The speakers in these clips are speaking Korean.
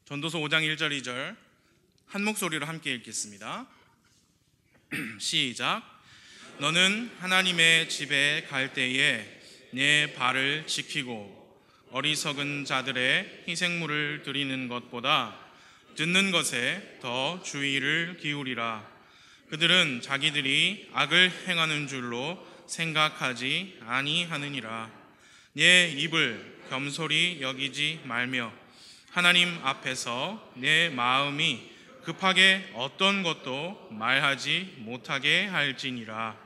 전도서 5장 1절 2절 한 목소리로 함께 읽겠습니다. 시작. 너는 하나님의 집에 갈 때에 내 발을 지키고 어리석은 자들의 희생물을 드리는 것보다 듣는 것에 더 주의를 기울이라. 그들은 자기들이 악을 행하는 줄로 생각하지 아니하느니라. 내 입을 겸손히 여기지 말며 하나님 앞에서 내 마음이 급하게 어떤 것도 말하지 못하게 할지니라.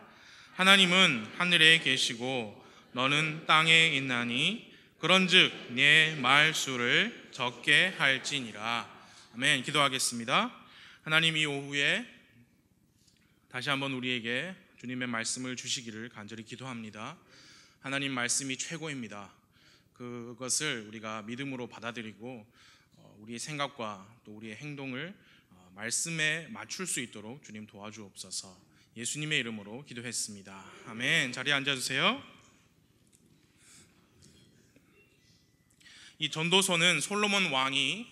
하나님은 하늘에 계시고 너는 땅에 있나니 그런즉 내 말수를 적게 할지니라. 아멘. 기도하겠습니다. 하나님, 이 오후에 다시 한번 우리에게 주님의 말씀을 주시기를 간절히 기도합니다. 하나님 말씀이 최고입니다. 그것을 우리가 믿음으로 받아들이고 우리의 생각과 또 우리의 행동을 말씀에 맞출 수 있도록 주님 도와주옵소서. 예수님의 이름으로 기도했습니다. 아멘. 자리에 앉아주세요. 이 전도서는 솔로몬 왕이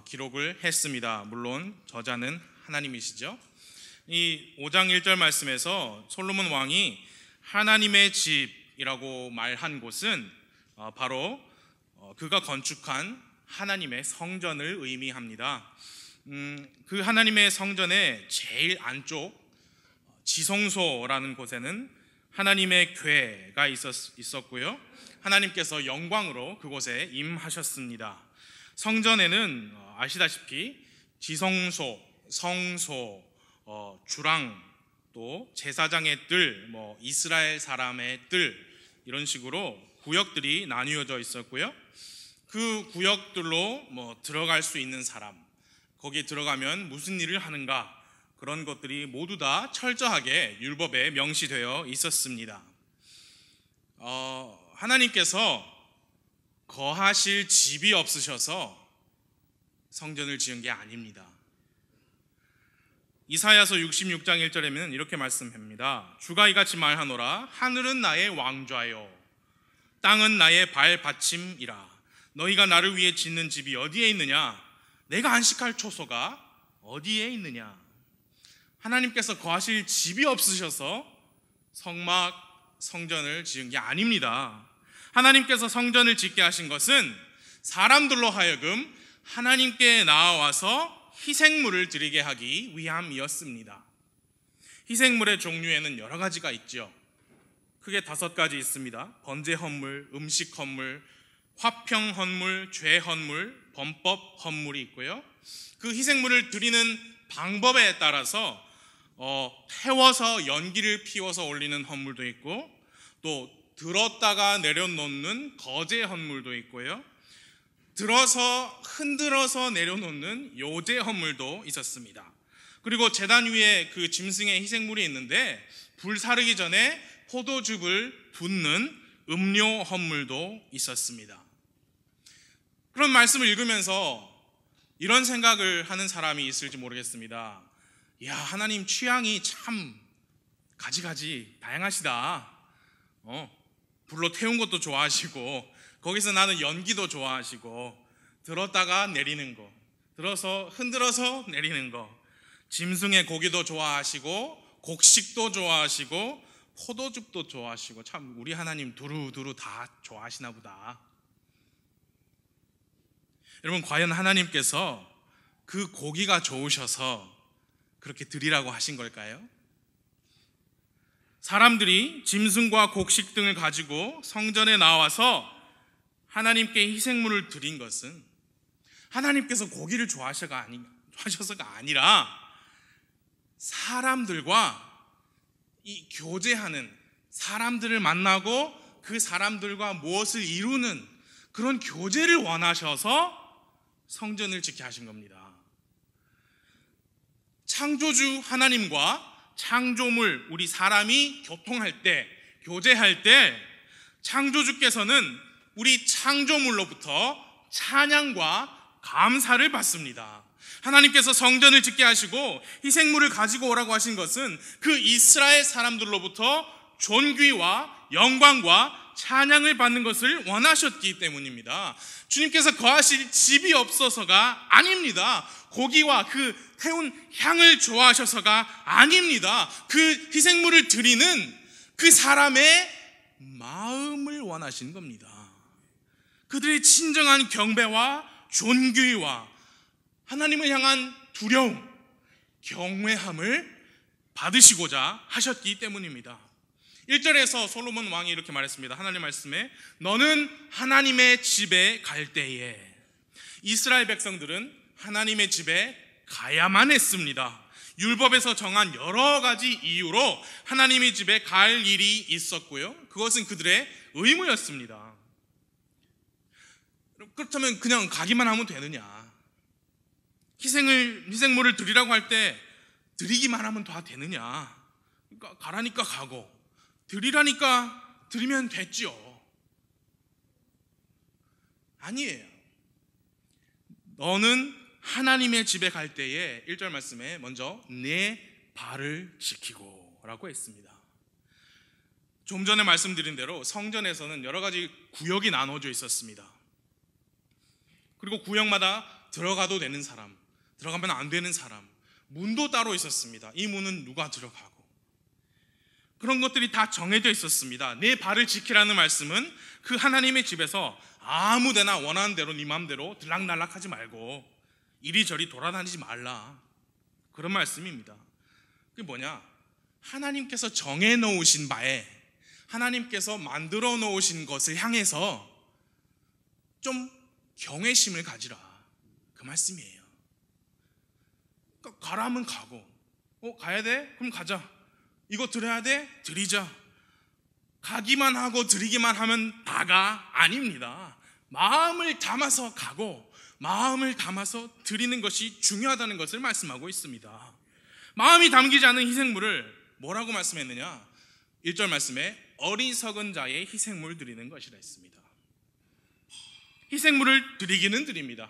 기록을 했습니다. 물론 저자는 하나님이시죠. 이 5장 1절 말씀에서 솔로몬 왕이 하나님의 집이라고 말한 곳은 바로 그가 건축한 하나님의 성전을 의미합니다. 그 하나님의 성전의 제일 안쪽 지성소라는 곳에는 하나님의 궤가 있었고요. 하나님께서 영광으로 그곳에 임하셨습니다. 성전에는 아시다시피 지성소, 성소, 주랑, 또 제사장의 뜰, 이스라엘 사람의 뜰, 이런 식으로 구역들이 나뉘어져 있었고요. 그 구역들로 들어갈 수 있는 사람, 거기에 들어가면 무슨 일을 하는가, 그런 것들이 모두 다 철저하게 율법에 명시되어 있었습니다. 하나님께서 거하실 집이 없으셔서 성전을 지은 게 아닙니다. 이사야서 66장 1절에는 이렇게 말씀합니다. 주가 이같이 말하노라. 하늘은 나의 왕좌요 땅은 나의 발받침이라. 너희가 나를 위해 짓는 집이 어디에 있느냐? 내가 안식할 초소가 어디에 있느냐? 하나님께서 거하실 집이 없으셔서 성전을 지은 게 아닙니다. 하나님께서 성전을 짓게 하신 것은 사람들로 하여금 하나님께 나아와서 희생물을 드리게 하기 위함이었습니다. 희생물의 종류에는 여러 가지가 있죠. 크게 5가지 있습니다. 번제 헌물, 음식 헌물, 화평 헌물, 죄 헌물, 범법 헌물이 있고요. 그 희생물을 드리는 방법에 따라서 태워서 연기를 피워서 올리는 헌물도 있고, 또 들었다가 내려놓는 거제 헌물도 있고요. 들어서 흔들어서 내려놓는 요제 헌물도 있었습니다. 그리고 제단 위에 그 짐승의 희생물이 있는데 불 사르기 전에 포도즙을 붓는 음료 헌물도 있었습니다. 그런 말씀을 읽으면서 이런 생각을 하는 사람이 있을지 모르겠습니다. 야, 하나님 취향이 참 가지가지 다양하시다. 불로 태운 것도 좋아하시고, 거기서 나는 연기도 좋아하시고, 들었다가 내리는 거, 들어서 흔들어서 내리는 거, 짐승의 고기도 좋아하시고, 곡식도 좋아하시고, 포도즙도 좋아하시고, 참 우리 하나님 두루두루 다 좋아하시나 보다. 여러분, 과연 하나님께서 그 고기가 좋으셔서 그렇게 드리라고 하신 걸까요? 사람들이 짐승과 곡식 등을 가지고 성전에 나와서 하나님께 희생물을 드린 것은 하나님께서 고기를 좋아하셔서가 아니라 사람들과 이 교제하는, 사람들을 만나고 그 사람들과 무엇을 이루는 그런 교제를 원하셔서 성전을 짓게 하신 겁니다. 창조주 하나님과 창조물, 우리 사람이 교통할 때, 교제할 때 창조주께서는 우리 창조물로부터 찬양과 감사를 받습니다. 하나님께서 성전을 짓게 하시고 희생물을 가지고 오라고 하신 것은 그 이스라엘 사람들로부터 존귀와 영광과 찬양을 받는 것을 원하셨기 때문입니다. 주님께서 거하실 집이 없어서가 아닙니다. 고기와 그 태운 향을 좋아하셔서가 아닙니다. 그 희생물을 드리는 그 사람의 마음을 원하신 겁니다. 그들의 진정한 경배와 존귀와 하나님을 향한 두려움, 경외함을 받으시고자 하셨기 때문입니다. 1절에서 솔로몬 왕이 이렇게 말했습니다. 하나님 말씀에 너는 하나님의 집에 갈 때에, 이스라엘 백성들은 하나님의 집에 가야만 했습니다. 율법에서 정한 여러 가지 이유로 하나님의 집에 갈 일이 있었고요, 그것은 그들의 의무였습니다. 그렇다면 그냥 가기만 하면 되느냐? 희생물을 드리라고 할 때 드리기만 하면 다 되느냐? 그러니까 가라니까 가고 드리라니까 드리면 됐죠. 아니에요. 너는 하나님의 집에 갈 때에 1절 말씀에 먼저 내 발을 지키고 라고 했습니다. 좀 전에 말씀드린 대로 성전에서는 여러 가지 구역이 나눠져 있었습니다. 그리고 구역마다 들어가도 되는 사람, 들어가면 안 되는 사람, 문도 따로 있었습니다. 이 문은 누가 들어가고, 그런 것들이 다 정해져 있었습니다. 내 발을 지키라는 말씀은 그 하나님의 집에서 아무데나 원하는 대로 네 마음대로 들락날락하지 말고 이리저리 돌아다니지 말라, 그런 말씀입니다. 그게 뭐냐? 하나님께서 정해놓으신 바에, 하나님께서 만들어 놓으신 것을 향해서 좀 경외심을 가지라, 그 말씀이에요. 그러니까 가라면 가고, 가야 돼? 그럼 가자. 이거 드려야 돼? 드리자. 가기만 하고 드리기만 하면 다가 아닙니다. 마음을 담아서 가고 마음을 담아서 드리는 것이 중요하다는 것을 말씀하고 있습니다. 마음이 담기지 않은 희생물을 뭐라고 말씀했느냐? 1절 말씀에 어리석은 자의 희생물 드리는 것이라 했습니다. 희생물을 드리기는 드립니다.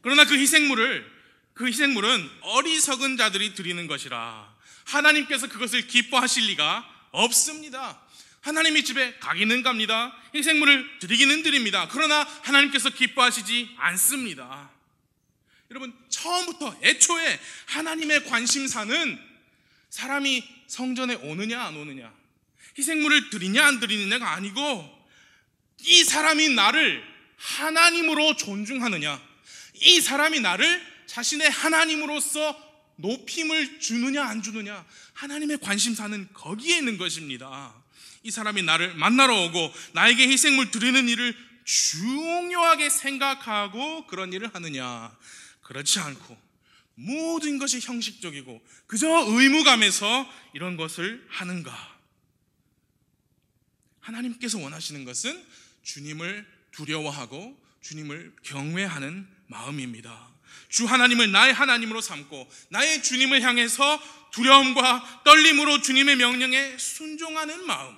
그러나 그 희생물은 어리석은 자들이 드리는 것이라, 하나님께서 그것을 기뻐하실 리가 없습니다. 하나님의 집에 가기는 갑니다. 희생물을 드리기는 드립니다. 그러나 하나님께서 기뻐하시지 않습니다. 여러분, 처음부터 애초에 하나님의 관심사는 사람이 성전에 오느냐 안 오느냐, 희생물을 드리냐 안 드리느냐가 아니고, 이 사람이 나를 하나님으로 존중하느냐, 이 사람이 나를 자신의 하나님으로서 높임을 주느냐 안 주느냐, 하나님의 관심사는 거기에 있는 것입니다. 이 사람이 나를 만나러 오고 나에게 희생물 드리는 일을 중요하게 생각하고 그런 일을 하느냐, 그렇지 않고 모든 것이 형식적이고 그저 의무감에서 이런 것을 하는가. 하나님께서 원하시는 것은 주님을 두려워하고 주님을 경외하는 마음입니다. 주 하나님을 나의 하나님으로 삼고 나의 주님을 향해서 두려움과 떨림으로 주님의 명령에 순종하는 마음,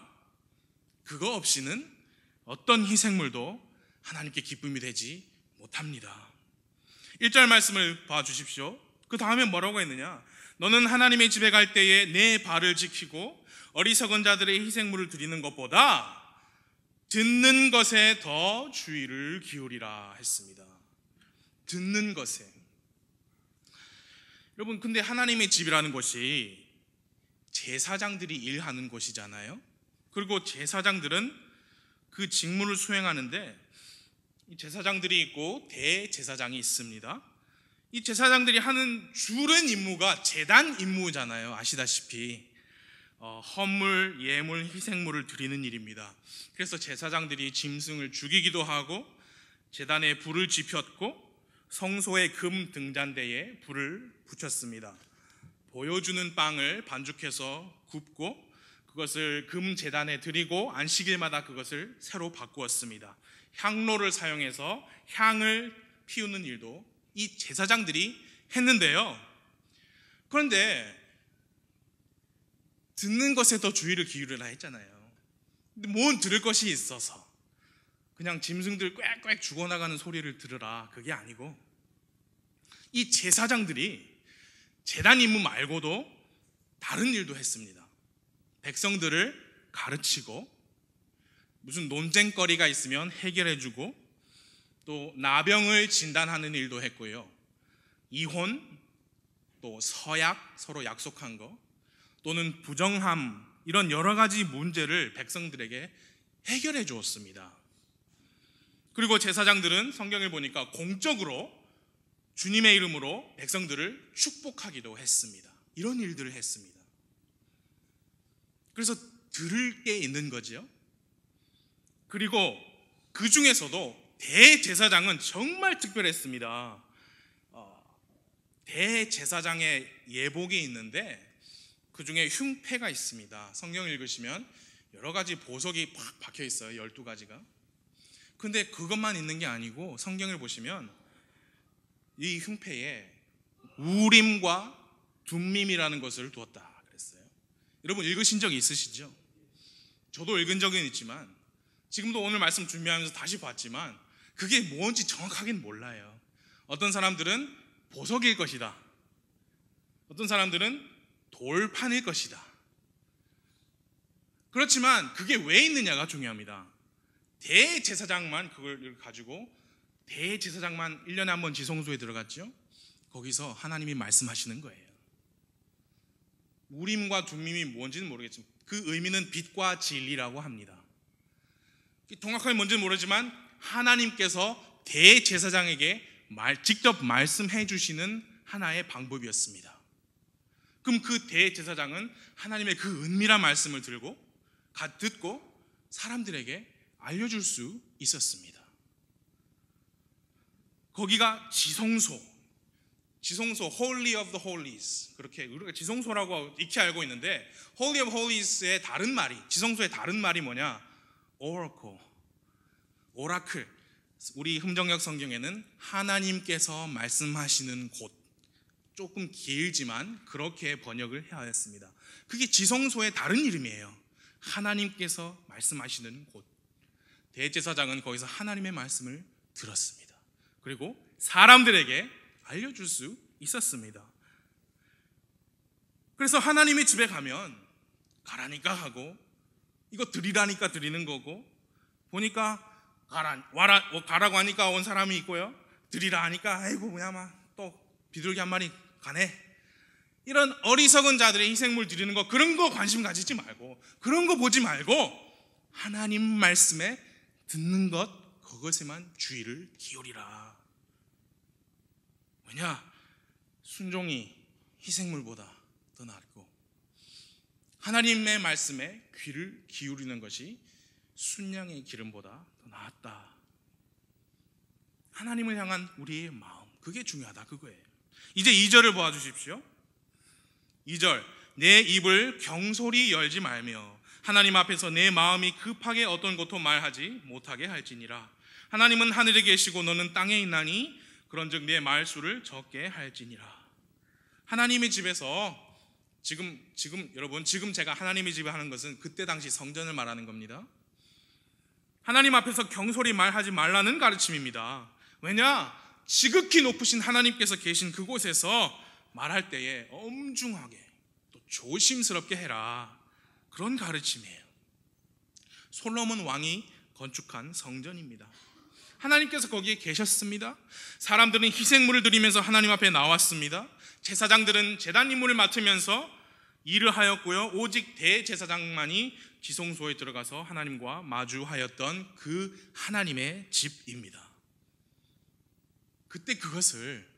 그거 없이는 어떤 희생물도 하나님께 기쁨이 되지 못합니다. 1절 말씀을 봐주십시오. 그 다음에 뭐라고 했느냐? 너는 하나님의 집에 갈 때에 내 발을 지키고 어리석은 자들의 희생물을 드리는 것보다 듣는 것에 더 주의를 기울이라 했습니다. 듣는 것에. 여러분, 근데 하나님의 집이라는 곳이 제사장들이 일하는 곳이잖아요. 그리고 제사장들은 그 직무를 수행하는데 제사장들이 있고 대제사장이 있습니다. 이 제사장들이 하는 주된 임무가 제단 임무잖아요. 아시다시피 헌물, 예물, 희생물을 드리는 일입니다. 그래서 제사장들이 짐승을 죽이기도 하고 제단에 불을 지폈고 성소의 금 등잔대에 불을 붙였습니다. 보여주는 빵을 반죽해서 굽고 그것을 금 제단에 드리고 안식일마다 그것을 새로 바꾸었습니다. 향로를 사용해서 향을 피우는 일도 이 제사장들이 했는데요. 그런데 듣는 것에 더 주의를 기울이라 했잖아요. 근데 뭔 들을 것이 있어서 그냥 짐승들 꽥꽥 죽어나가는 소리를 들으라, 그게 아니고 이 제사장들이 제단 임무 말고도 다른 일도 했습니다. 백성들을 가르치고 무슨 논쟁거리가 있으면 해결해주고 또 나병을 진단하는 일도 했고요. 이혼, 또 서약, 서로 약속한 거, 또는 부정함, 이런 여러 가지 문제를 백성들에게 해결해 주었습니다. 그리고 제사장들은 성경을 보니까 공적으로 주님의 이름으로 백성들을 축복하기도 했습니다. 이런 일들을 했습니다. 그래서 들을 게 있는 거죠. 그리고 그 중에서도 대제사장은 정말 특별했습니다. 대제사장의 예복이 있는데 그 중에 흉패가 있습니다. 성경 읽으시면 여러 가지 보석이 팍 박혀 있어요. 12가지가. 근데 그것만 있는 게 아니고 성경을 보시면 이 흉패에 우림과 둠밈이라는 것을 두었다 그랬어요. 여러분 읽으신 적이 있으시죠? 저도 읽은 적은 있지만 지금도 오늘 말씀 준비하면서 다시 봤지만 그게 뭔지 정확하게는 몰라요. 어떤 사람들은 보석일 것이다. 어떤 사람들은 돌판일 것이다. 그렇지만 그게 왜 있느냐가 중요합니다. 대제사장만 그걸 가지고 대제사장만 1년에 한 번 지성소에 들어갔죠. 거기서 하나님이 말씀하시는 거예요. 우림과 둠밈이 뭔지는 모르겠지만 그 의미는 빛과 진리라고 합니다. 정확하게 뭔지는 모르지만 하나님께서 대제사장에게 직접 말씀해 주시는 하나의 방법이었습니다. 그럼 그 대제사장은 하나님의 그 은밀한 말씀을 듣고 사람들에게 알려줄 수 있었습니다. 거기가 지성소, Holy of the Holies, 그렇게 우리가 지성소라고 익히 알고 있는데 Holy of Holies의 다른 말이, 지성소의 다른 말이 뭐냐? 오라클. 우리 흠정역 성경에는 하나님께서 말씀하시는 곳, 조금 길지만 그렇게 번역을 해야 했습니다. 그게 지성소의 다른 이름이에요. 하나님께서 말씀하시는 곳. 대제사장은 거기서 하나님의 말씀을 들었습니다. 그리고 사람들에게 알려줄 수 있었습니다. 그래서 하나님의 집에 가면 가라니까 하고 이거 드리라니까 드리는 거고, 보니까 가라고 하니까 온 사람이 있고요, 드리라 하니까 아이고 뭐야 막 또 비둘기 한 마리 가네. 이런 어리석은 자들의 희생물 드리는 거, 그런 거 관심 가지지 말고, 그런 거 보지 말고 하나님 말씀에 듣는 것, 그것에만 주의를 기울이라. 왜냐? 순종이 희생물보다 더 낫고 하나님의 말씀에 귀를 기울이는 것이 순양의 기름보다 더 낫다. 하나님을 향한 우리의 마음, 그게 중요하다, 그거예요. 이제 2절을 보아주십시오. 2절, 내 입을 경솔히 열지 말며 하나님 앞에서 내 마음이 급하게 어떤 것도 말하지 못하게 할지니라. 하나님은 하늘에 계시고 너는 땅에 있나니 그런즉 내 말수를 적게 할지니라. 하나님의 집에서 여러분, 지금 제가 하나님의 집에 하는 것은 그때 당시 성전을 말하는 겁니다. 하나님 앞에서 경솔히 말하지 말라는 가르침입니다. 왜냐? 지극히 높으신 하나님께서 계신 그곳에서 말할 때에 엄중하게 또 조심스럽게 해라, 그런 가르침이에요. 솔로몬 왕이 건축한 성전입니다. 하나님께서 거기에 계셨습니다. 사람들은 희생물을 드리면서 하나님 앞에 나왔습니다. 제사장들은 제단 임무를 맡으면서 일을 하였고요, 오직 대제사장만이 지성소에 들어가서 하나님과 마주하였던 그 하나님의 집입니다. 그때 그것을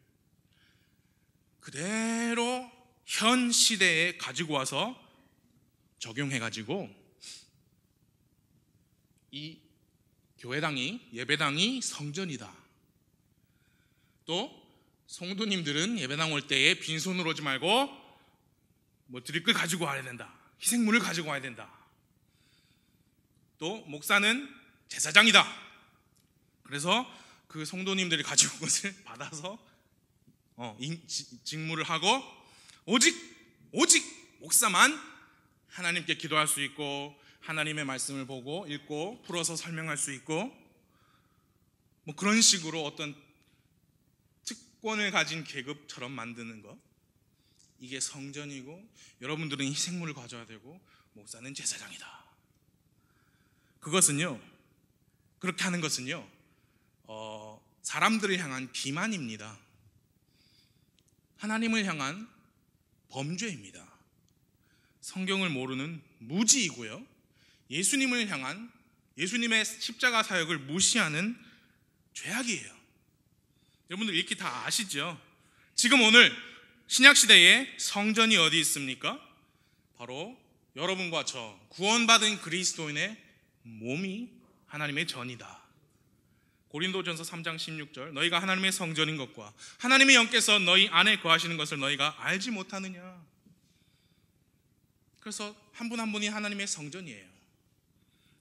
그대로 현 시대에 가지고 와서 적용해가지고 이 교회당이, 예배당이 성전이다. 또 성도님들은 예배당 올 때에 빈손으로 오지 말고 뭐 드릴 걸 가지고 와야 된다, 희생물을 가지고 와야 된다. 또 목사는 제사장이다. 그래서 그 성도님들이 가지고 온 것을 받아서 직무를 하고 오직 목사만 하나님께 기도할 수 있고 하나님의 말씀을 보고 읽고 풀어서 설명할 수 있고, 뭐 그런 식으로 어떤 특권을 가진 계급처럼 만드는 것, 이게 성전이고 여러분들은 희생물을 가져야 되고 목사는 제사장이다. 그것은요, 그렇게 하는 것은요, 사람들을 향한 기만입니다. 하나님을 향한 범죄입니다. 성경을 모르는 무지이고요, 예수님을 향한, 예수님의 십자가 사역을 무시하는 죄악이에요. 여러분들 읽기 다 아시죠? 지금 오늘 신약시대에 성전이 어디 있습니까? 바로 여러분과 저 구원받은 그리스도인의 몸이 하나님의 전이다. 고린도전서 3장 16절, 너희가 하나님의 성전인 것과 하나님의 영께서 너희 안에 거하시는 것을 너희가 알지 못하느냐. 그래서 한 분 한 분이 하나님의 성전이에요.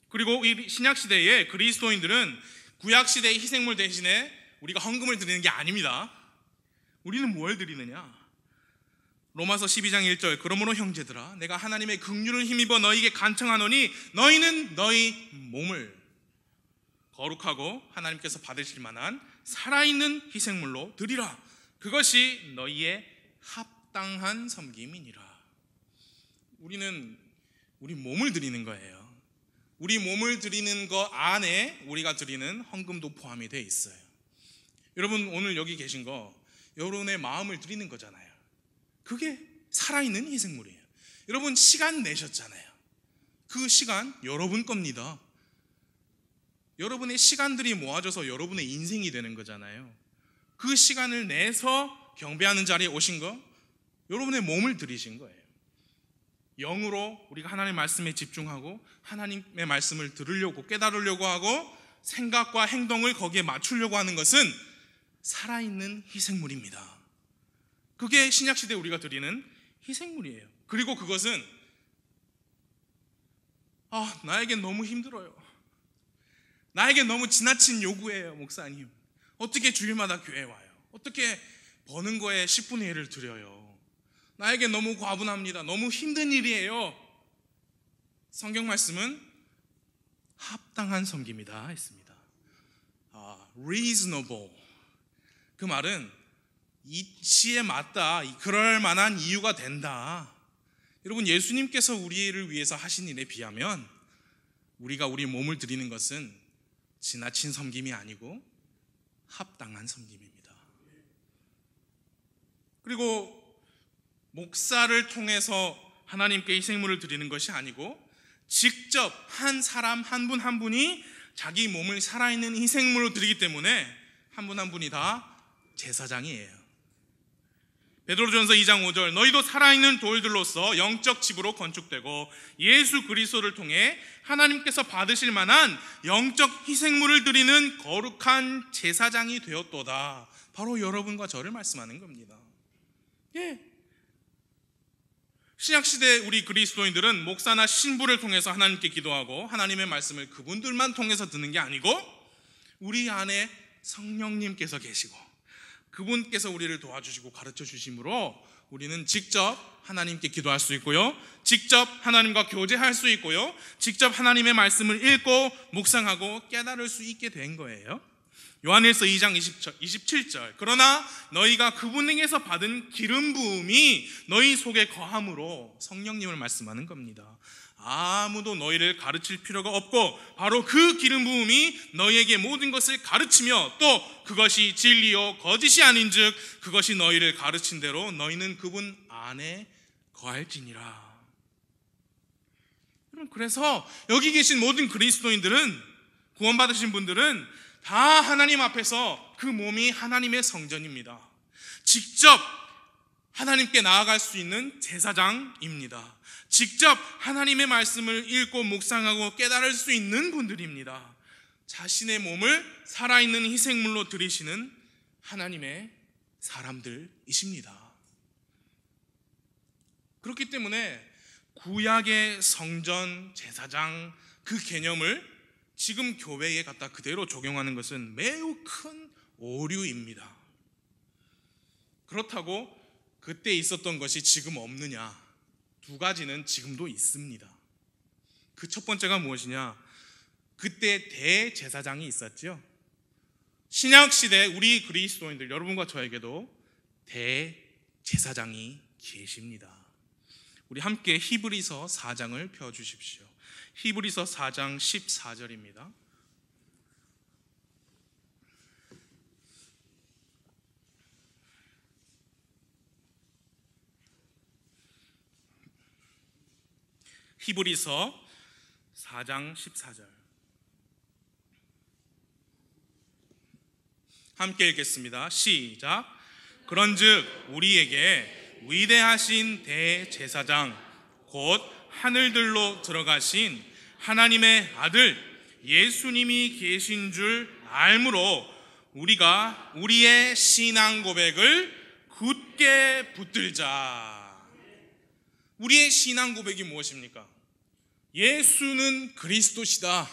그리고 이 신약시대에 그리스도인들은 구약시대의 희생물 대신에 우리가 헌금을 드리는 게 아닙니다. 우리는 뭘 드리느냐? 로마서 12장 1절, 그러므로 형제들아 내가 하나님의 긍휼을 힘입어 너희에게 간청하노니 너희는 너희 몸을 거룩하고 하나님께서 받으실 만한 살아있는 희생물로 드리라. 그것이 너희의 합당한 섬김이니라. 우리는 우리 몸을 드리는 거예요. 우리 몸을 드리는 것 안에 우리가 드리는 헌금도 포함이 되어 있어요. 여러분 오늘 여기 계신 거 여러분의 마음을 드리는 거잖아요. 그게 살아있는 희생물이에요. 여러분 시간 내셨잖아요. 그 시간 여러분 겁니다. 여러분의 시간들이 모아져서 여러분의 인생이 되는 거잖아요. 그 시간을 내서 경배하는 자리에 오신 거, 여러분의 몸을 드리신 거예요. 영으로 우리가 하나님의 말씀에 집중하고 하나님의 말씀을 들으려고 깨달으려고 하고 생각과 행동을 거기에 맞추려고 하는 것은 살아있는 희생물입니다. 그게 신약시대에 우리가 드리는 희생물이에요. 그리고 그것은 나에겐 너무 힘들어요. 나에겐 너무 지나친 요구예요. 목사님 어떻게 주일마다 교회 와요? 어떻게 버는 거에 10분의 1을 드려요? 나에게 너무 과분합니다. 너무 힘든 일이에요. 성경 말씀은 합당한 섬김이다 했습니다. reasonable, 그 말은 이치에 맞다, 그럴 만한 이유가 된다. 여러분 예수님께서 우리를 위해서 하신 일에 비하면 우리가 우리 몸을 드리는 것은 지나친 섬김이 아니고 합당한 섬김입니다. 그리고 목사를 통해서 하나님께 희생물을 드리는 것이 아니고 직접 한 사람 한 분 한 분이 자기 몸을 살아있는 희생물로 드리기 때문에 한 분 한 분이 다 제사장이에요. 베드로전서 2장 5절, 너희도 살아있는 돌들로서 영적 집으로 건축되고 예수 그리스도를 통해 하나님께서 받으실 만한 영적 희생물을 드리는 거룩한 제사장이 되었도다. 바로 여러분과 저를 말씀하는 겁니다. 신약시대 우리 그리스도인들은 목사나 신부를 통해서 하나님께 기도하고 하나님의 말씀을 그분들만 통해서 듣는 게 아니고 우리 안에 성령님께서 계시고 그분께서 우리를 도와주시고 가르쳐 주심으로 우리는 직접 하나님께 기도할 수 있고요, 직접 하나님과 교제할 수 있고요, 직접 하나님의 말씀을 읽고 묵상하고 깨달을 수 있게 된 거예요. 요한일서 2장 27절, 그러나 너희가 그분에게서 받은 기름 부음이 너희 속에 거함으로, 성령님을 말씀하는 겁니다. 아무도 너희를 가르칠 필요가 없고 바로 그 기름 부음이 너희에게 모든 것을 가르치며 또 그것이 진리요 거짓이 아닌즉 그것이 너희를 가르친 대로 너희는 그분 안에 거할지니라. 그래서 여기 계신 모든 그리스도인들은, 구원받으신 분들은 다 하나님 앞에서 그 몸이 하나님의 성전입니다. 직접 하나님께 나아갈 수 있는 제사장입니다. 직접 하나님의 말씀을 읽고 묵상하고 깨달을 수 있는 분들입니다. 자신의 몸을 살아있는 희생물로 드리시는 하나님의 사람들이십니다. 그렇기 때문에 구약의 성전, 제사장 그 개념을 지금 교회에 갖다 그대로 적용하는 것은 매우 큰 오류입니다. 그렇다고 그때 있었던 것이 지금 없느냐? 두 가지는 지금도 있습니다. 그 첫 번째가 무엇이냐? 그때 대제사장이 있었죠. 신약시대 우리 그리스도인들 여러분과 저에게도 대제사장이 계십니다. 우리 함께 히브리서 4장을 펴주십시오. 히브리서 4장 14절입니다. 히브리서 4장 14절 함께 읽겠습니다. 시작. 그런즉 우리에게 위대하신 대제사장 곧 하늘들로 들어가신 하나님의 아들 예수님이 계신 줄 알므로 우리가 우리의 신앙 고백을 굳게 붙들자. 우리의 신앙 고백이 무엇입니까? 예수는 그리스도시다.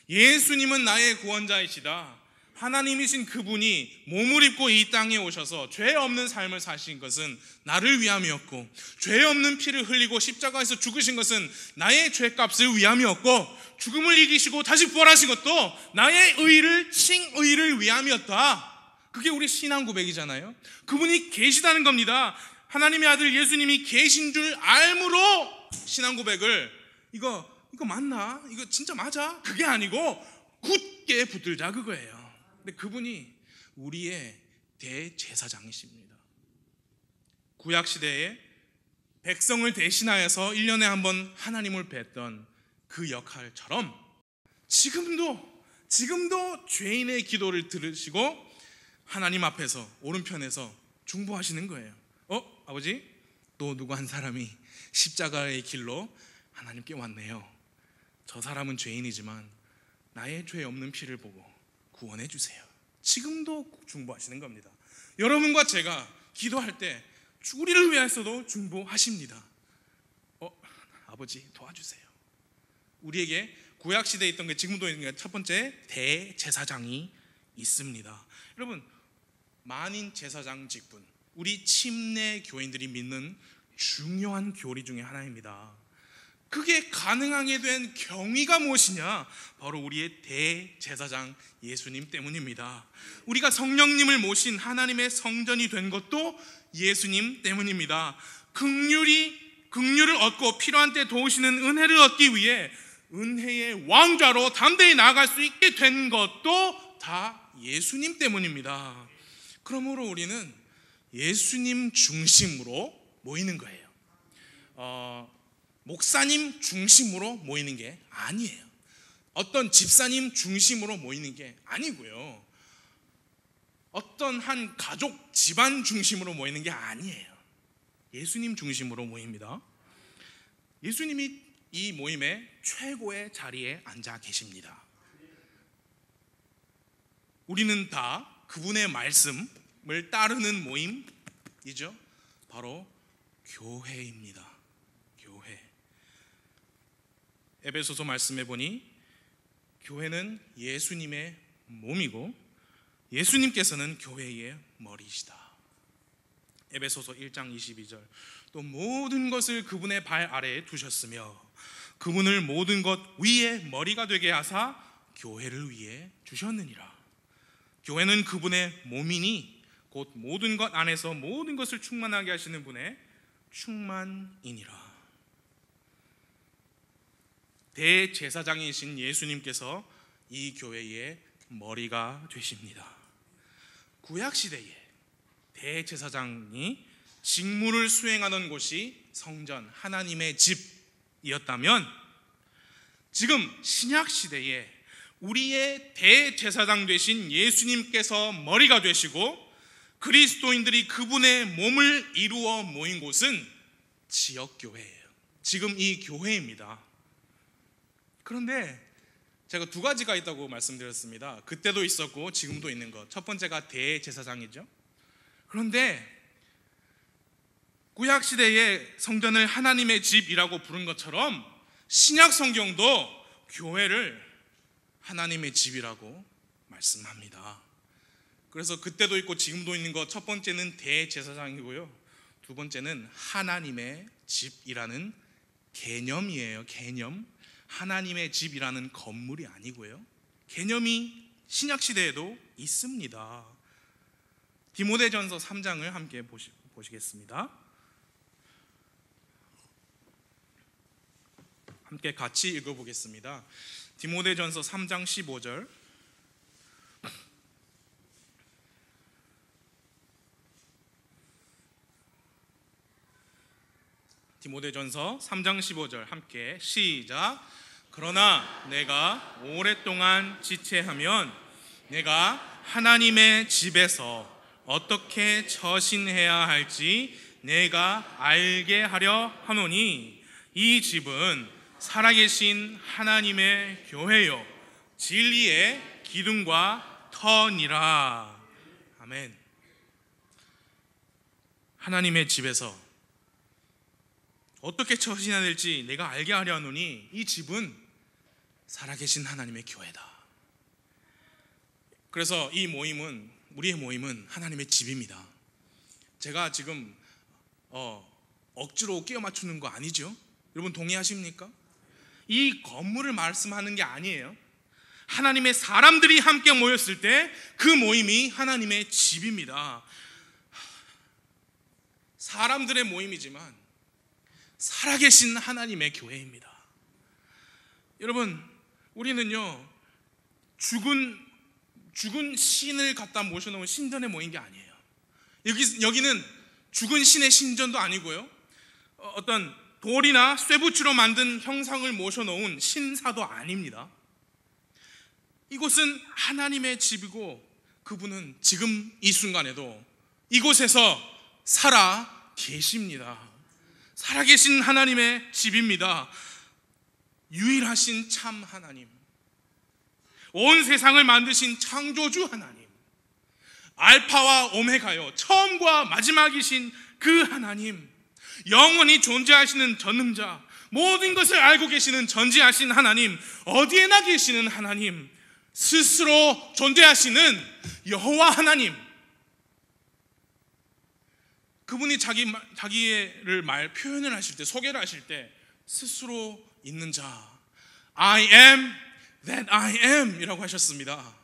예수님은 나의 구원자이시다. 하나님이신 그분이 몸을 입고 이 땅에 오셔서 죄 없는 삶을 사신 것은 나를 위함이었고, 죄 없는 피를 흘리고 십자가에서 죽으신 것은 나의 죄값을 위함이었고, 죽음을 이기시고 다시 부활하신 것도 나의 의를, 칭의를 위함이었다. 그게 우리 신앙 고백이잖아요. 그분이 계시다는 겁니다. 하나님의 아들 예수님이 계신 줄 알므로 신앙 고백을 이거 맞나? 이거 진짜 맞아? 그게 아니고 굳게 붙들자 그거예요. 근데 그분이 우리의 대제사장이십니다. 구약시대에 백성을 대신하여서 1년에 한 번 하나님을 뵀던 그 역할처럼 지금도 죄인의 기도를 들으시고 하나님 앞에서 오른편에서 중보하시는 거예요. 아버지, 또 누구 한 사람이 십자가의 길로 하나님께 왔네요. 저 사람은 죄인이지만 나의 죄 없는 피를 보고 구원해 주세요. 지금도 중보하시는 겁니다. 여러분과 제가 기도할 때 우리를 위해서도 중보하십니다. 아버지 도와주세요. 우리에게 구약시대에 있던 게 지금도 있는 게 첫 번째 대제사장이 있습니다. 여러분, 만인 제사장 직분, 우리 침례 교인들이 믿는 중요한 교리 중에 하나입니다. 그게 가능하게 된 경위가 무엇이냐? 바로 우리의 대제사장 예수님 때문입니다. 우리가 성령님을 모신 하나님의 성전이 된 것도 예수님 때문입니다. 긍휼을 얻고 필요한 때 도우시는 은혜를 얻기 위해 은혜의 왕좌로 담대히 나아갈 수 있게 된 것도 다 예수님 때문입니다. 그러므로 우리는 예수님 중심으로 모이는 거예요. 목사님 중심으로 모이는 게 아니에요. 어떤 집사님 중심으로 모이는 게 아니고요. 어떤 한 가족 집안 중심으로 모이는 게 아니에요. 예수님 중심으로 모입니다. 예수님이 이 모임의 최고의 자리에 앉아 계십니다. 우리는 다 그분의 말씀을 따르는 모임이죠. 바로 교회입니다. 교회. 에베소서 말씀해 보니 교회는 예수님의 몸이고 예수님께서는 교회의 머리이시다. 에베소서 1장 22절. 또 모든 것을 그분의 발 아래에 두셨으며 그분을 모든 것 위에 머리가 되게 하사 교회를 위해 주셨느니라. 교회는 그분의 몸이니 곧 모든 것 안에서 모든 것을 충만하게 하시는 분의 충만이니라. 대제사장이신 예수님께서 이 교회의 머리가 되십니다. 구약시대에 대제사장이 직무를 수행하던 곳이 성전, 하나님의 집이었다면 지금 신약시대에 우리의 대제사장 되신 예수님께서 머리가 되시고 그리스도인들이 그분의 몸을 이루어 모인 곳은 지역교회예요. 지금 이 교회입니다. 그런데 제가 두 가지가 있다고 말씀드렸습니다. 그때도 있었고 지금도 있는 것. 첫 번째가 대제사장이죠. 그런데 구약시대의 성전을 하나님의 집이라고 부른 것처럼 신약 성경도 교회를 하나님의 집이라고 말씀합니다. 그래서 그때도 있고 지금도 있는 것, 첫 번째는 대제사장이고요, 두 번째는 하나님의 집이라는 개념이에요. 개념. 하나님의 집이라는 건물이 아니고요, 개념이 신약시대에도 있습니다. 디모데전서 3장을 함께 보시겠습니다. 함께 같이 읽어보겠습니다. 디모데전서 3장 15절. 디모데전서 3장 15절 함께 시작. 그러나 내가 오랫동안 지체하면 내가 하나님의 집에서 어떻게 처신해야 할지 내가 알게 하려 하노니 이 집은 살아계신 하나님의 교회요 진리의 기둥과 터니라. 아멘. 하나님의 집에서 어떻게 처신해야 될지 내가 알게 하려 하노니 이 집은 살아계신 하나님의 교회다. 그래서 이 모임은, 우리의 모임은 하나님의 집입니다. 제가 지금 억지로 끼워 맞추는 거 아니죠? 여러분 동의하십니까? 이 건물을 말씀하는 게 아니에요. 하나님의 사람들이 함께 모였을 때 그 모임이 하나님의 집입니다. 사람들의 모임이지만 살아계신 하나님의 교회입니다. 여러분, 우리는요 죽은 신을 갖다 모셔놓은 신전에 모인 게 아니에요. 여기는 죽은 신의 신전도 아니고요, 어떤 돌이나 쇠붙이로 만든 형상을 모셔놓은 신사도 아닙니다. 이곳은 하나님의 집이고 그분은 지금 이 순간에도 이곳에서 살아 계십니다. 살아계신 하나님의 집입니다. 유일하신 참 하나님, 온 세상을 만드신 창조주 하나님, 알파와 오메가요 처음과 마지막이신 그 하나님, 영원히 존재하시는 전능자, 모든 것을 알고 계시는 전지하신 하나님, 어디에나 계시는 하나님, 스스로 존재하시는 여호와 하나님, 그분이 자기를 표현을 하실 때, 소개를 하실 때 스스로 있는 자, I am that I am 이라고 하셨습니다.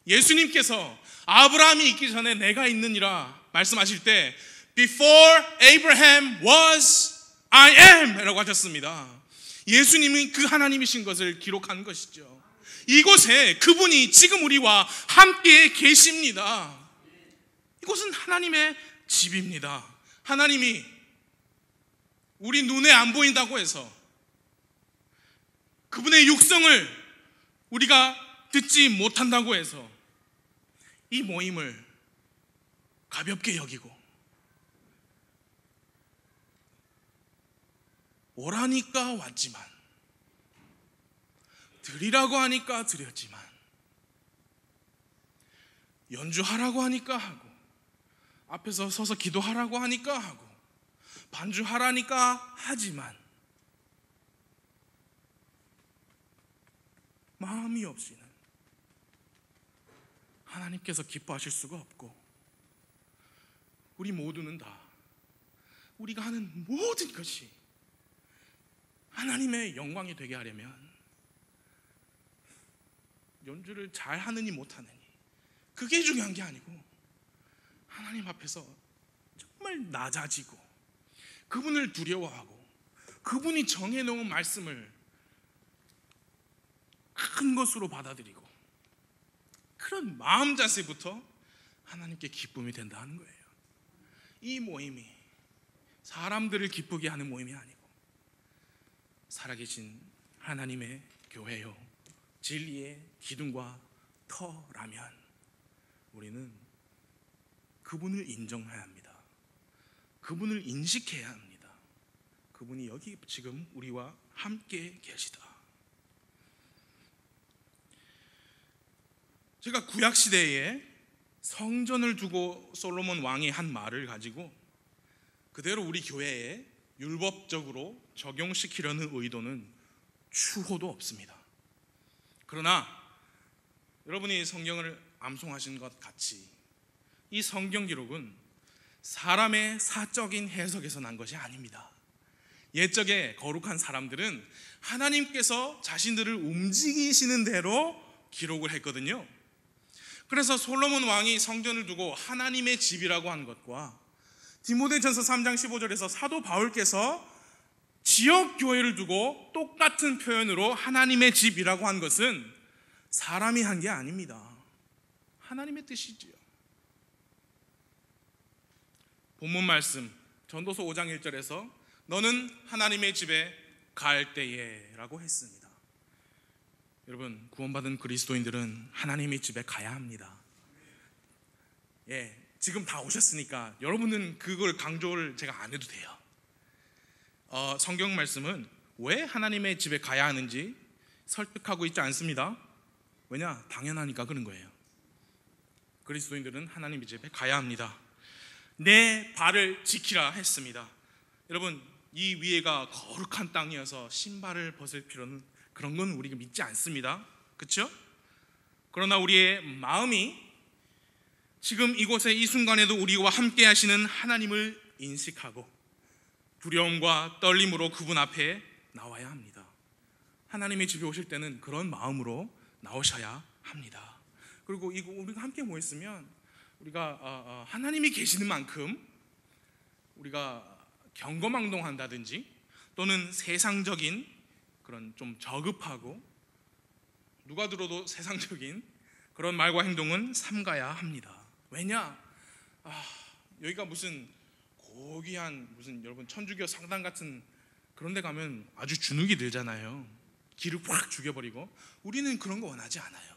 예수님께서 아브라함이 있기 전에 내가 있느니라 말씀하실 때 Before Abraham was I am 이라고 하셨습니다. 예수님이 그 하나님이신 것을 기록한 것이죠. 이곳에 그분이 지금 우리와 함께 계십니다. 이곳은 하나님의 집입니다. 하나님이 우리 눈에 안 보인다고 해서, 그분의 육성을 우리가 듣지 못한다고 해서 이 모임을 가볍게 여기고 오라니까 왔지만, 드리라고 하니까 드렸지만, 연주하라고 하니까 하고, 앞에서 서서 기도하라고 하니까 하고, 반주하라니까 하지만 마음이 없이는 하나님께서 기뻐하실 수가 없고, 우리 모두는 다 우리가 하는 모든 것이 하나님의 영광이 되게 하려면 연주를 잘 하느니 못하느니 그게 중요한 게 아니고, 하나님 앞에서 정말 낮아지고 그분을 두려워하고 그분이 정해놓은 말씀을 큰 것으로 받아들이고, 그런 마음 자세부터 하나님께 기쁨이 된다 하는 거예요. 이 모임이 사람들을 기쁘게 하는 모임이 아니고 살아계신 하나님의 교회요 진리의 기둥과 터라면 우리는 그분을 인정해야 합니다. 그분을 인식해야 합니다. 그분이 여기 지금 우리와 함께 계시다. 제가 구약시대에 성전을 두고 솔로몬 왕이 한 말을 가지고 그대로 우리 교회에 율법적으로 적용시키려는 의도는 추호도 없습니다. 그러나 여러분이 성경을 암송하신 것 같이 이 성경 기록은 사람의 사적인 해석에서 난 것이 아닙니다. 옛적에 거룩한 사람들은 하나님께서 자신들을 움직이시는 대로 기록을 했거든요. 그래서 솔로몬 왕이 성전을 두고 하나님의 집이라고 한 것과 디모데전서 3장 15절에서 사도 바울께서 지역 교회를 두고 똑같은 표현으로 하나님의 집이라고 한 것은 사람이 한 게 아닙니다. 하나님의 뜻이지요. 본문 말씀 전도서 5장 1절에서 너는 하나님의 집에 갈 때에 라고 했습니다. 여러분, 구원받은 그리스도인들은 하나님의 집에 가야 합니다. 지금 다 오셨으니까 여러분은 그걸 강조를 제가 안 해도 돼요. 성경 말씀은 왜 하나님의 집에 가야 하는지 설득하고 있지 않습니다. 왜냐? 당연하니까 그런 거예요. 그리스도인들은 하나님의 집에 가야 합니다. 내 발을 지키라 했습니다. 여러분, 이 위에가 거룩한 땅이어서 신발을 벗을 필요는 그런 건 우리가 믿지 않습니다. 그렇죠? 그러나 우리의 마음이 지금 이곳에 이 순간에도 우리와 함께 하시는 하나님을 인식하고 두려움과 떨림으로 그분 앞에 나와야 합니다. 하나님의 집에 오실 때는 그런 마음으로 나오셔야 합니다. 그리고 우리가 함께 모였으면 우리가 하나님이 계시는 만큼 우리가 경거망동한다든지 또는 세상적인 그런 좀 저급하고 누가 들어도 세상적인 그런 말과 행동은 삼가야 합니다. 왜냐? 여기가 무슨 고귀한 무슨 여러분 천주교 상당 같은 그런 데 가면 아주 주눅이 들잖아요. 기를 확 죽여버리고. 우리는 그런 거 원하지 않아요.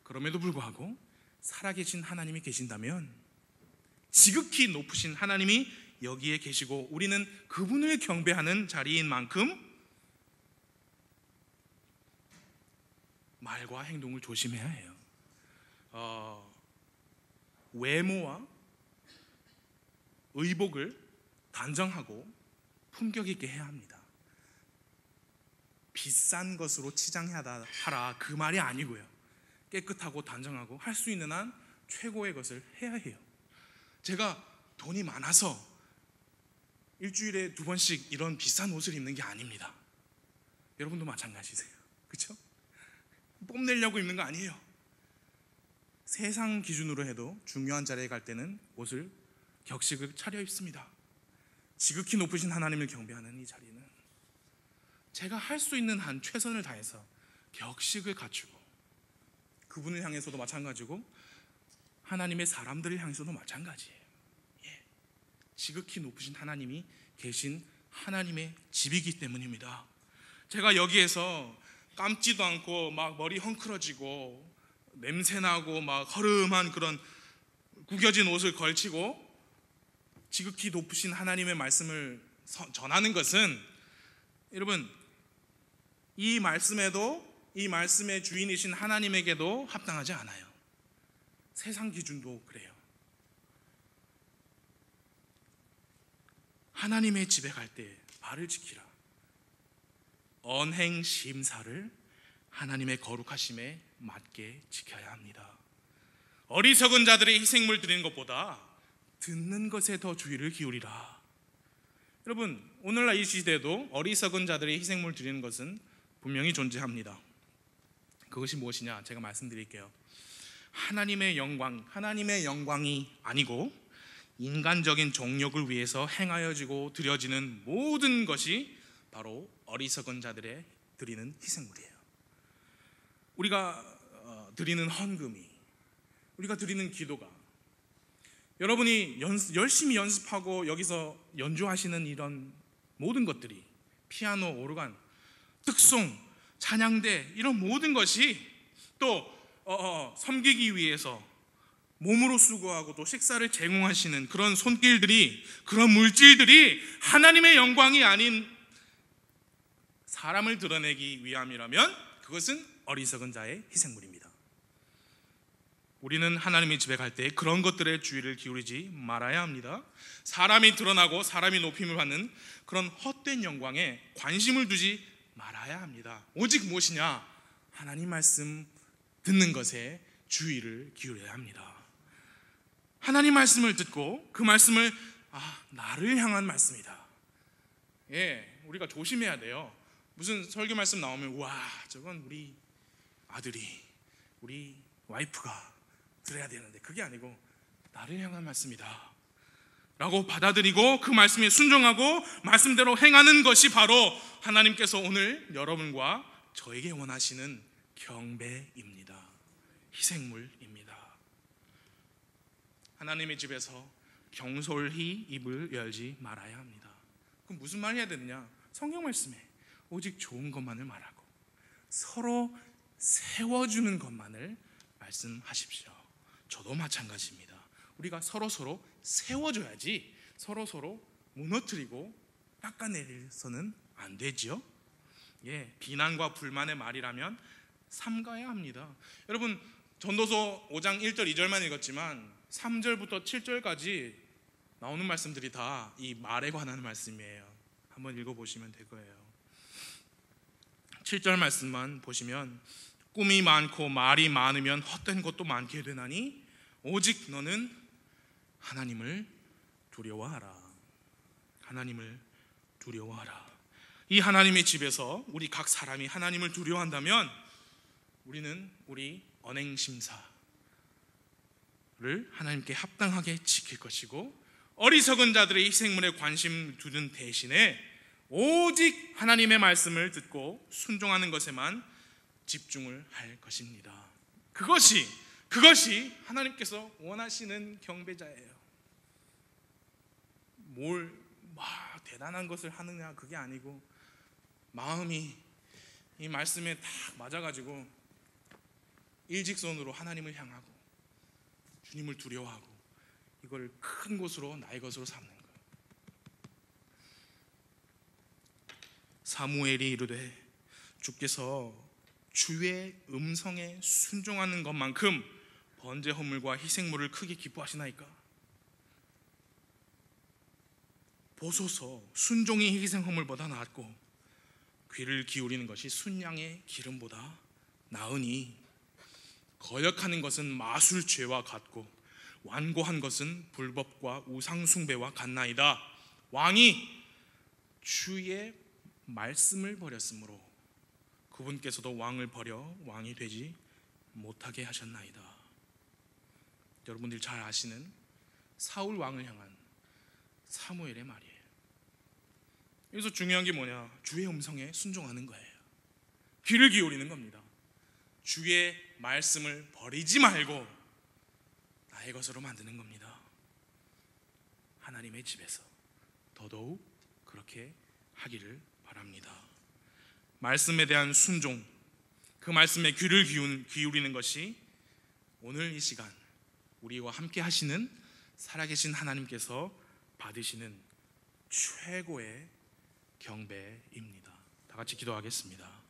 그럼에도 불구하고 살아계신 하나님이 계신다면, 지극히 높으신 하나님이 여기에 계시고 우리는 그분을 경배하는 자리인 만큼 말과 행동을 조심해야 해요. 외모와 의복을 단정하고 품격 있게 해야 합니다. 비싼 것으로 치장하라 그 말이 아니고요. 깨끗하고 단정하고 할 수 있는 한 최고의 것을 해야 해요. 제가 돈이 많아서 일주일에 2번씩 이런 비싼 옷을 입는 게 아닙니다. 여러분도 마찬가지세요. 그렇죠? 뽐내려고 입는 거 아니에요. 세상 기준으로 해도 중요한 자리에 갈 때는 옷을 격식을 차려 입습니다. 지극히 높으신 하나님을 경배하는 이 자리는 제가 할 수 있는 한 최선을 다해서 격식을 갖추고, 그분을 향해서도 마찬가지고 하나님의 사람들을 향해서도 마찬가지예요. 지극히 높으신 하나님이 계신 하나님의 집이기 때문입니다. 제가 여기에서 감지도 않고 막 머리 헝클어지고 냄새나고 막 허름한 그런 구겨진 옷을 걸치고 지극히 높으신 하나님의 말씀을 전하는 것은, 여러분, 이 말씀에도, 이 말씀의 주인이신 하나님에게도 합당하지 않아요. 세상 기준도 그래요. 하나님의 집에 갈 때 발을 지키라. 언행 심사를 하나님의 거룩하심에 맞게 지켜야 합니다. 어리석은 자들의 희생물 드리는 것보다 듣는 것에 더 주의를 기울이라. 여러분, 오늘날 이 시대에도 어리석은 자들의 희생물 드리는 것은 분명히 존재합니다. 그것이 무엇이냐? 제가 말씀드릴게요. 하나님의 영광이 아니고 인간적인 정욕을 위해서 행하여지고 드려지는 모든 것이 바로 어리석은 자들의 드리는 희생물이에요. 우리가 드리는 헌금이, 우리가 드리는 기도가, 여러분이 열심히 연습하고 여기서 연주하시는 이런 모든 것들이, 피아노, 오르간, 특송, 찬양대, 이런 모든 것이 또 섬기기 위해서 몸으로 수고하고 또 식사를 제공하시는 그런 손길들이, 그런 물질들이 하나님의 영광이 아닌 사람을 드러내기 위함이라면 그것은 어리석은 자의 희생물입니다. 우리는 하나님의 집에 갈 때 그런 것들에 주의를 기울이지 말아야 합니다. 사람이 드러나고 사람이 높임을 받는 그런 헛된 영광에 관심을 두지 말아야 합니다. 오직 무엇이냐? 하나님 말씀 듣는 것에 주의를 기울여야 합니다. 하나님 말씀을 듣고 그 말씀을 나를 향한 말씀이다. 우리가 조심해야 돼요. 무슨 설교 말씀 나오면 와, 저건 우리 아들이, 우리 와이프가 들어야 되는데, 그게 아니고 나를 향한 말씀이다. 라고 받아들이고 그 말씀에 순종하고 말씀대로 행하는 것이 바로 하나님께서 오늘 여러분과 저에게 원하시는 경배입니다. 희생물입니다. 하나님의 집에서 경솔히 입을 열지 말아야 합니다. 그럼 무슨 말 해야 되느냐? 성경 말씀에 오직 좋은 것만을 말하고 서로 세워주는 것만을 말씀하십시오. 저도 마찬가지입니다. 우리가 서로 세워줘야지 서로 무너뜨리고 깎아내려서는 안 되지요. 비난과 불만의 말이라면 삼가야 합니다. 여러분, 전도서 5장 1절 2절만 읽었지만 3절부터 7절까지 나오는 말씀들이 다 이 말에 관한 말씀이에요. 한번 읽어보시면 될 거예요. 7절 말씀만 보시면 꿈이 많고 말이 많으면 헛된 것도 많게 되나니 오직 너는 하나님을 두려워하라. 하나님을 두려워하라. 이 하나님의 집에서 우리 각 사람이 하나님을 두려워한다면 우리는 우리 언행심사를 하나님께 합당하게 지킬 것이고 어리석은 자들의 희생물에 관심 두는 대신에 오직 하나님의 말씀을 듣고 순종하는 것에만 집중을 할 것입니다. 그것이 하나님께서 원하시는 경배자예요. 뭘 대단한 것을 하느냐 그게 아니고 마음이 이 말씀에 딱 맞아가지고 일직선으로 하나님을 향하고 주님을 두려워하고 이걸 큰 것으로 나의 것으로 삼는 거예요. 사무엘이 이르되 주께서 주의 음성에 순종하는 것만큼 번제 헌물과 희생물을 크게 기뻐하시나이까? 보소서, 순종이 희생 헌물보다 낫고 귀를 기울이는 것이 순양의 기름보다 나으니 거역하는 것은 마술죄와 같고 완고한 것은 불법과 우상 숭배와 같나이다. 왕이 주의 말씀을 버렸으므로 그분께서도 왕을 버려 왕이 되지 못하게 하셨나이다. 여러분들이 잘 아시는 사울 왕을 향한 사무엘의 말이에요. 여기서 중요한 게 뭐냐? 주의 음성에 순종하는 거예요. 귀를 기울이는 겁니다. 주의 말씀을 버리지 말고 나의 것으로 만드는 겁니다. 하나님의 집에서 더더욱 그렇게 하기를 바랍니다. 말씀에 대한 순종, 그 말씀에 귀를 기울이는 것이 오늘 이 시간 우리와 함께 하시는 살아계신 하나님께서 받으시는 최고의 경배입니다. 다 같이 기도하겠습니다.